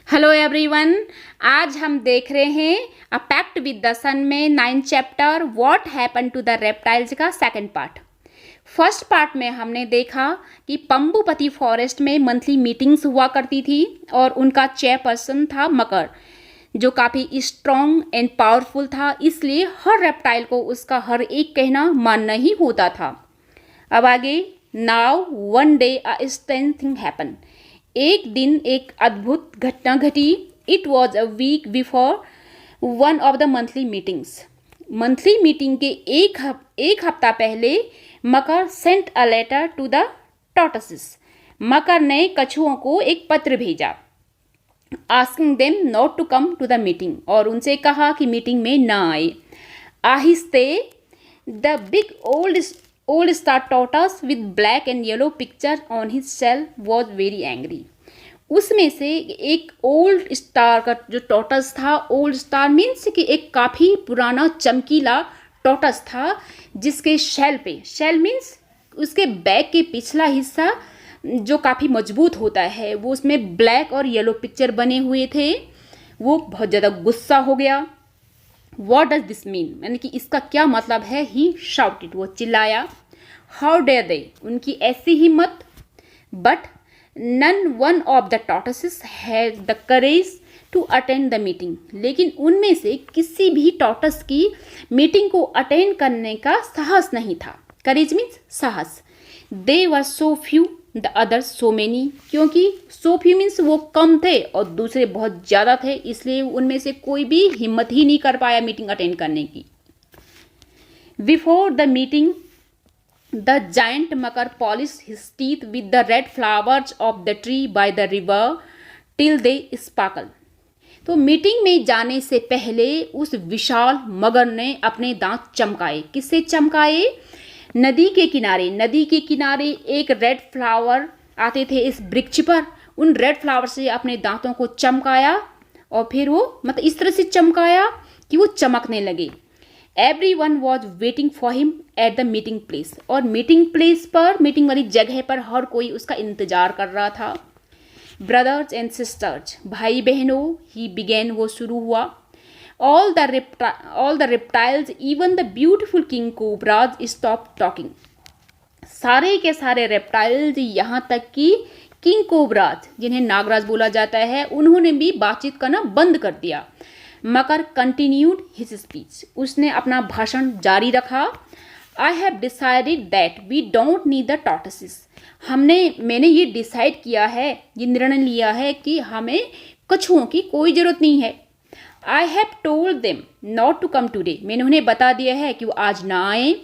Hello everyone. आज हम देख रहे हैं a pact with the sun में 9th chapter what happen to the reptiles का सेकंड पार्ट। फर्स्ट पार्ट में हमने देखा कि पंबुपति फॉरेस्ट में मंथली मीटिंग्स हुआ करती थी और उनका चेयरपर्सन था मकर, जो काफ़ी स्ट्रॉन्ग एंड पावरफुल था, इसलिए हर रेप्टाइल को उसका हर एक कहना मानना ही होता था। अब आगे, now one day a strange thing happen. एक दिन एक अद्भुत घटना घटी। It was a week before one of the monthly meetings. Monthly meeting के एक हफ्ता पहले Makar sent a letter to the tortoises. Makar ने कछुओं को एक पत्र भेजा, asking them not to come to the meeting, और उनसे कहा कि मीटिंग में ना आए। आहिस्ते the big old star tortoise with black and yellow picture on his shell was very angry। उसमें से एक ओल्ड स्टार का जो टॉर्टस था, ओल्ड स्टार मीन्स कि एक काफ़ी पुराना चमकीला टॉर्टस था, जिसके शेल मीन्स उसके बैक के पिछला हिस्सा जो काफ़ी मजबूत होता है, वो उसमें ब्लैक और येलो पिक्चर बने हुए थे। वो बहुत ज़्यादा गुस्सा हो गया। वॉट डज दिस मीन, यानी कि इसका क्या मतलब है। ही शाउटेड, वो चिल्लाया। हाउ डेयर दे, उनकी ऐसी हिम्मत। But none one of the tortoises had the courage to attend the meeting. लेकिन उनमें से किसी भी टॉर्टस की मीटिंग को अटेंड करने का साहस नहीं था। करेज मीन्स साहस। They were so few the others so many, क्योंकि सो फ्यू मीन्स वो कम थे और दूसरे बहुत ज़्यादा थे, इसलिए उनमें से कोई भी हिम्मत ही नहीं कर पाया मीटिंग अटेंड करने की। Before the meeting the giant Makar polish his teeth with the red flowers of the tree by the river till they sparkle. तो मीटिंग में जाने से पहले उस विशाल मगर ने अपने दांत चमकाए। किससे चमकाए? नदी के किनारे एक रेड फ्लावर आते थे इस वृक्ष पर। उन रेड फ्लावर से अपने दांतों को चमकाया और फिर वो इस तरह से चमकाया कि वो चमकने लगे। Everyone was waiting for him at the meeting place, और मीटिंग वाली जगह पर हर कोई उसका इंतजार कर रहा था। ब्रदर्स एंड सिस्टर्स, भाई बहनों, ही बिगेन, वो शुरू हुआ। all the reptiles, even the beautiful king cobras stopped talking। सारे के सारे रेप्टाइल्स, यहाँ तक कि किंग कोबराज, जिन्हें नागराज बोला जाता है, उन्होंने भी बातचीत करना बंद कर दिया। मकर कंटिन्यूड हिज स्पीच, उसने अपना भाषण जारी रखा। I have decided that we don't need the tortoises. मैंने ये डिसाइड किया है, ये निर्णय लिया है कि हमें कछुओं की कोई ज़रूरत नहीं है। I have told them not to come today, मैंने उन्हें बता दिया है कि वो आज ना आए।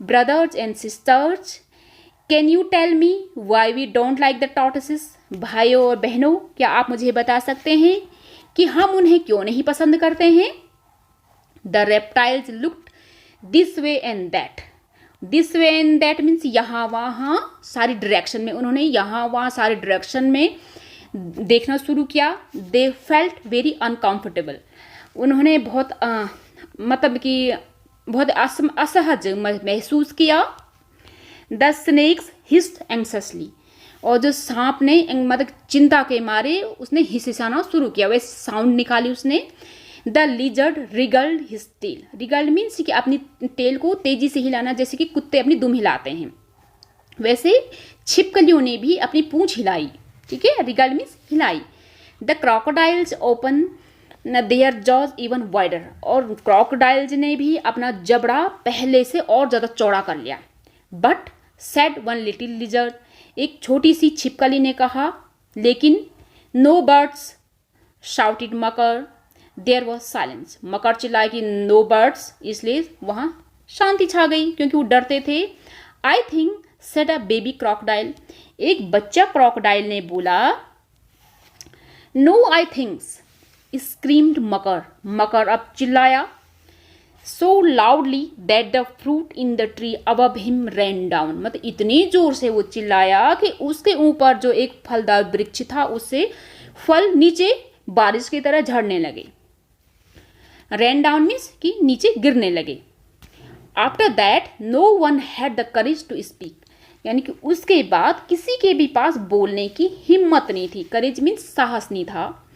Brothers and sisters, can you tell me why we don't like the tortoises. भाइयों और बहनों, क्या आप मुझे बता सकते हैं कि हम उन्हें क्यों नहीं पसंद करते हैं। The reptiles looked this way and that. This way and that means यहाँ वहाँ सारी डायरेक्शन में, उन्होंने यहाँ वहाँ सारी डायरेक्शन में देखना शुरू किया। दे फेल्ट वेरी अनकम्फर्टेबल, उन्होंने बहुत बहुत असहज महसूस किया। द स्नेक्स हिस्ड एंक्ससली, और जो सांप ने चिंता के मारे उसने हिसहिसाना शुरू किया, वैसे साउंड निकाली उसने। The lizard wriggled his tail. Wriggled means कि अपनी टेल को तेजी से हिलाना, जैसे कि कुत्ते अपनी दुम हिलाते हैं, वैसे छिपकलियों ने भी अपनी पूंछ हिलाई। ठीक है, रिगल्ड मीन्स हिलाई। The crocodiles open there jaws even wider, और क्रोकोडाइल्स ने भी अपना जबड़ा पहले से और ज़्यादा चौड़ा कर लिया। But said one little lizard, एक छोटी सी छिपकली ने कहा। लेकिन no birds shouted Makar, there was silence. Makar चिल्लाए कि नो बर्ड्स, इसलिए वहाँ शांति छा गई, क्योंकि वो डरते थे। I think said a baby crocodile, एक बच्चा क्रोकोडाइल ने बोला। No I thinks screamed Makar, Makar अब चिल्लाया। So loudly that the fruit in the tree above him ran down, इतनी जोर से वो चिल्लाया कि उसके ऊपर जो एक फलदार वृक्ष था उससे फल नीचे बारिश की तरह झड़ने लगे। रैन डाउन मीन्स कि नीचे गिरने लगे। After that no one had the courage to speak, यानी कि उसके बाद किसी के भी पास बोलने की हिम्मत नहीं थी। करेज मीन्स साहस नहीं था।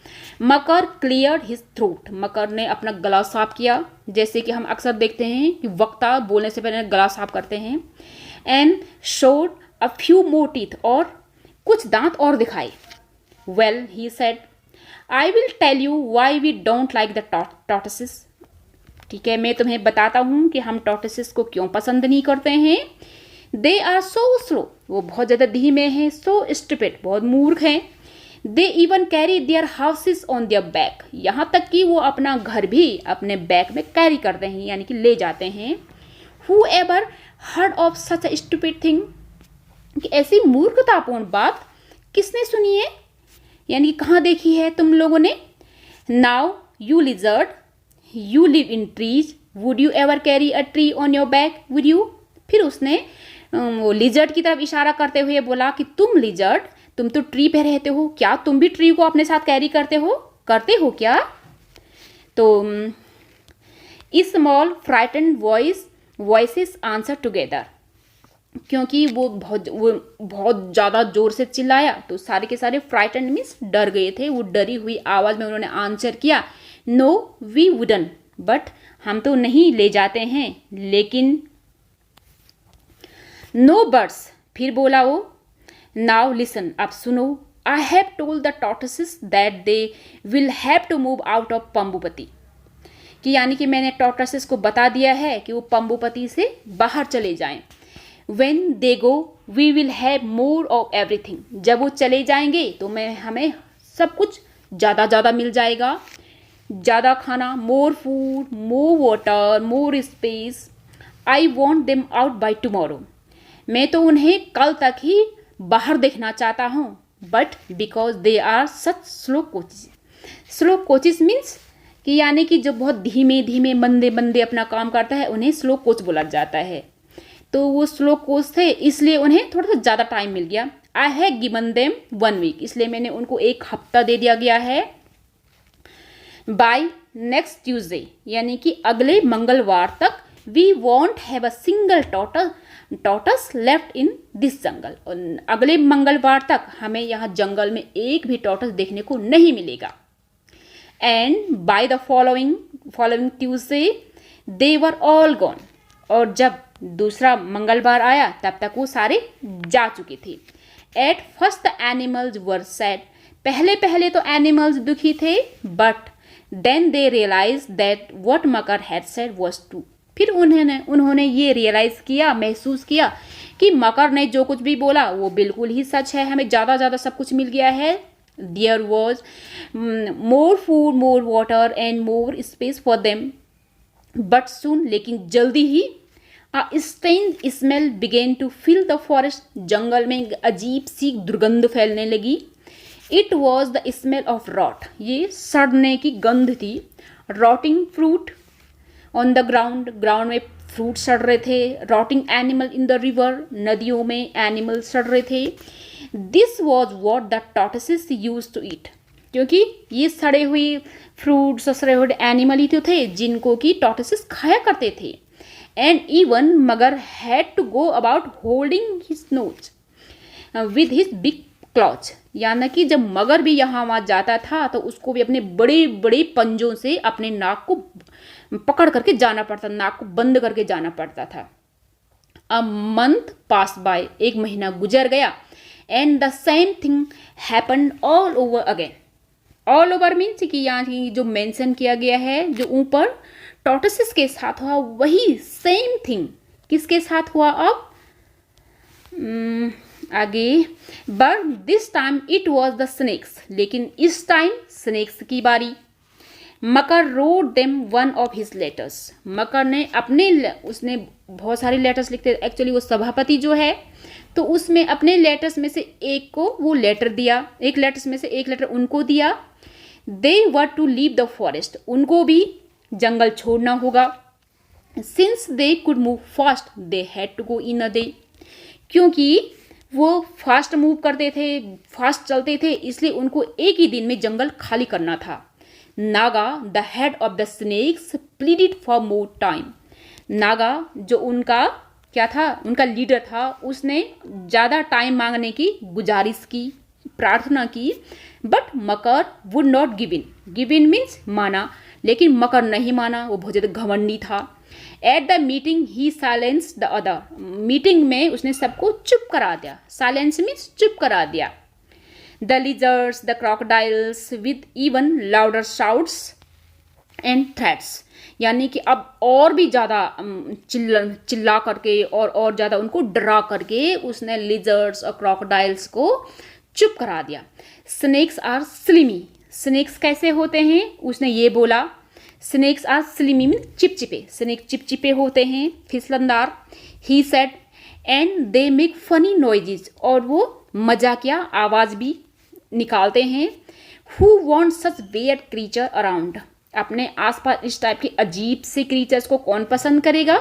मकर क्लियर हिज थ्रोट, मकर ने अपना गला साफ किया, जैसे कि हम अक्सर देखते हैं कि वक्ता बोलने से पहले गला साफ करते हैं। And showed a few more teeth, और कुछ दांत और दिखाए। Well he said, I will tell you why we don't like the tortoises. ठीक है, मैं तुम्हें बताता हूँ कि हम टॉर्टोइसेस को क्यों पसंद नहीं करते हैं। दे आर सो स्लो, वो बहुत ज़्यादा धीमे हैं। सो स्टूपिड, बहुत मूर्ख हैं। They even carry their houses on their back, यहाँ तक कि वो अपना घर भी अपने बैक में कैरी करते हैं, यानी कि ले जाते हैं। Who ever heard of such a stupid thing, कि ऐसी मूर्खतापूर्ण बात किसने सुनी है, यानी कि कहाँ देखी है तुम लोगों ने। Now you lizard, you live in trees, would you ever carry a tree on your back, would you. फिर उसने वो लिजर्ड की तरफ इशारा करते हुए बोला कि तुम लिजर्ड, तुम तो ट्री पे रहते हो, क्या तुम भी ट्री को अपने साथ कैरी करते हो क्या। तो small frightened voices answer together, क्योंकि वो बहुत ज़्यादा जोर से चिल्लाया तो सारे के सारे फ्राइटेंड मीन्स डर गए थे। वो डरी हुई आवाज़ में उन्होंने आंसर किया, नो वी वुडन, बट हम तो नहीं ले जाते हैं, लेकिन नो बर्ड्स। फिर बोला वो, नाउ लिसन, अब सुनो, I have told the tortoises that they will have to move out of Pambupati, कि यानी कि मैंने टॉर्टोइसेस को बता दिया है कि वो पंबुपति से बाहर चले जाएं। When they go we will have more of everything, जब वो चले जाएंगे तो हमें सब कुछ ज़्यादा मिल जाएगा, ज़्यादा खाना, मोर food, more water, more space. I want them out by tomorrow, मैं तो उन्हें कल तक ही बाहर देखना चाहता हूँ। But because they are such slow coaches, slow coaches means कि यानी कि जो बहुत धीमे धीमे मंदे अपना काम करता है उन्हें स्लो कोच बोला जाता है। तो वो स्लो कोच थे, इसलिए उन्हें थोड़ा सा ज़्यादा टाइम मिल गया। I have given them 1 week, इसलिए मैंने उनको 1 हफ्ता दे दिया गया है। बाय नेक्स्ट ट्यूसडे, यानी कि अगले मंगलवार तक, we won't have a single tortoise left in this jungle, और अगले मंगलवार तक हमें यहाँ जंगल में एक भी टॉर्टस देखने को नहीं मिलेगा। And by the following Tuesday they were all gone, और जब दूसरा मंगलवार आया तब तक वो सारे जा चुके थे। At first the animals were sad, पहले तो एनिमल्स दुखी थे, but then they realise that what Makar had said was true, फिर उन्होंने ये रियलाइज़ किया, महसूस किया कि मकर ने जो कुछ भी बोला वो बिल्कुल ही सच है, हमें ज़्यादा सब कुछ मिल गया है। There was more food, more water and more space for them, but soon, लेकिन जल्दी ही a strange smell began to fill the forest, जंगल में अजीब सी दुर्गंध फैलने लगी। It was the smell of rot, ये सड़ने की गंध थी। Rotting fruit on the ground, ground में फ्रूट सड़ रहे थे। Rotting animal in the river, नदियों में एनिमल सड़ रहे थे। This was what the tortoises use to eat, क्योंकि ये सड़े हुए फ्रूट्स और सड़े हुए एनिमल ही तो थे जिनको कि टॉर्टोइसेस खाया करते थे। And even Makar had to go about holding his nose with his big claw, यानी कि जब मगर भी यहाँ वहाँ जाता था तो उसको भी अपने बड़े पंजों से अपने नाक को पकड़ करके जाना पड़ता, नाक को बंद करके जाना पड़ता था। अ मंथ पास बाय, 1 महीना गुजर गया। And the same thing happened all over again, all over means कि यहाँ जो मेंशन किया गया है, जो ऊपर टॉर्टोइसेस के साथ हुआ वही सेम थिंग किसके साथ हुआ अब आगे। But this time it was the snakes, लेकिन इस टाइम स्नेक्स की बारी। Makar wrote them 1 of his letters, Makar ने उसने बहुत सारे लेटर्स लिखते, एक्चुअली वो सभापति जो है तो उसमें अपने लेटर्स में से एक को वो लेटर दिया, एक लेटर्स में से एक लेटर उनको दिया। They were to leave the forest, उनको भी जंगल छोड़ना होगा। Since they could move fast they had to go in a day, क्योंकि वो फास्ट मूव करते थे, फास्ट चलते थे, इसलिए उनको एक ही दिन में जंगल खाली करना था। Naga the head of the snakes pleaded for more time, Naga जो उनका क्या था, उनका लीडर था, उसने ज़्यादा टाइम मांगने की गुजारिश की, प्रार्थना की, but Makar would not give in means माना, लेकिन मकर नहीं माना, वो बहुत ज़्यादा घमंडी था। At the meeting he silence the other, meeting में उसने सबको चुप करा दिया, साइलेंस मीन्स चुप करा दिया। The lizards the crocodiles with even louder shouts and threats, यानी कि अब और भी ज़्यादा चिल्ला करके और ज़्यादा उनको डरा करके उसने लिजर्ड्स और क्रोकोडाइल्स को चुप करा दिया। स्नेक्स आर स्लिमी, स्नेक्स कैसे होते हैं, उसने ये बोला। स्नेक्स आर स्लिमी मीन चिपचिपे, स्नेक चिपचिपे होते हैं, फिसलनदार। He said and they make funny noises, और वो मजाकिया आवाज़ भी निकालते हैं। Who want such weird creature around, अपने आसपास इस टाइप के अजीब से क्रीचर्स को कौन पसंद करेगा।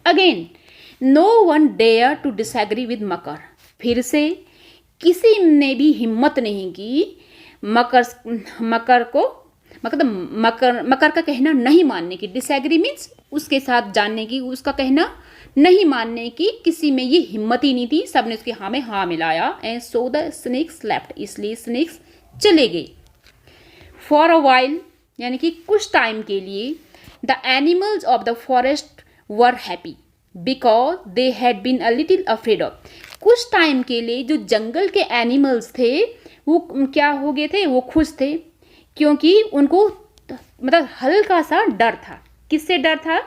Again no one dare to disagree with Makar, फिर से किसी ने भी हिम्मत नहीं की मकर का कहना नहीं मानने की। डिसएग्री मीन्स उसके साथ जानने की, उसका कहना नहीं मानने की किसी में ये हिम्मत ही नहीं थी, सबने उसके हाँ में हाँ मिलाया। And so the snakes left, इसलिए स्नेक्स चले गए। फॉर अ वाइल, यानी कि कुछ टाइम के लिए, the animals of the forest were happy because they had been a little afraid of, कुछ टाइम के लिए जो जंगल के एनिमल्स थे वो क्या हो गए थे, वो खुश थे, क्योंकि उनको मतलब हल्का सा डर था। किससे डर था,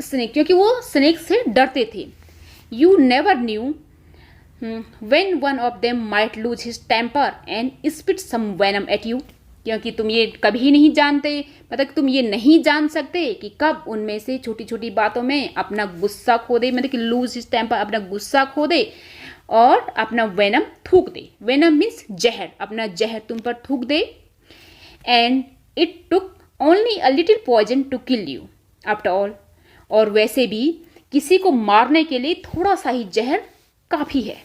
स्नेक, क्योंकि वो स्नेक से डरते थे। You never knew when one of them might lose his temper and spit some venom at you, क्योंकि तुम ये कभी नहीं जानते, मतलब तुम ये नहीं जान सकते कि कब उनमें से छोटी छोटी बातों में अपना गुस्सा खो दे, मतलब कि लूज हिज टेम्पर, अपना गुस्सा खो दे और अपना वेनम थूक दे। वेनम मीन्स जहर, अपना जहर तुम पर थूक दे। And it took only a little poison to kill you after all, और वैसे भी किसी को मारने के लिए थोड़ा सा ही जहर काफ़ी है।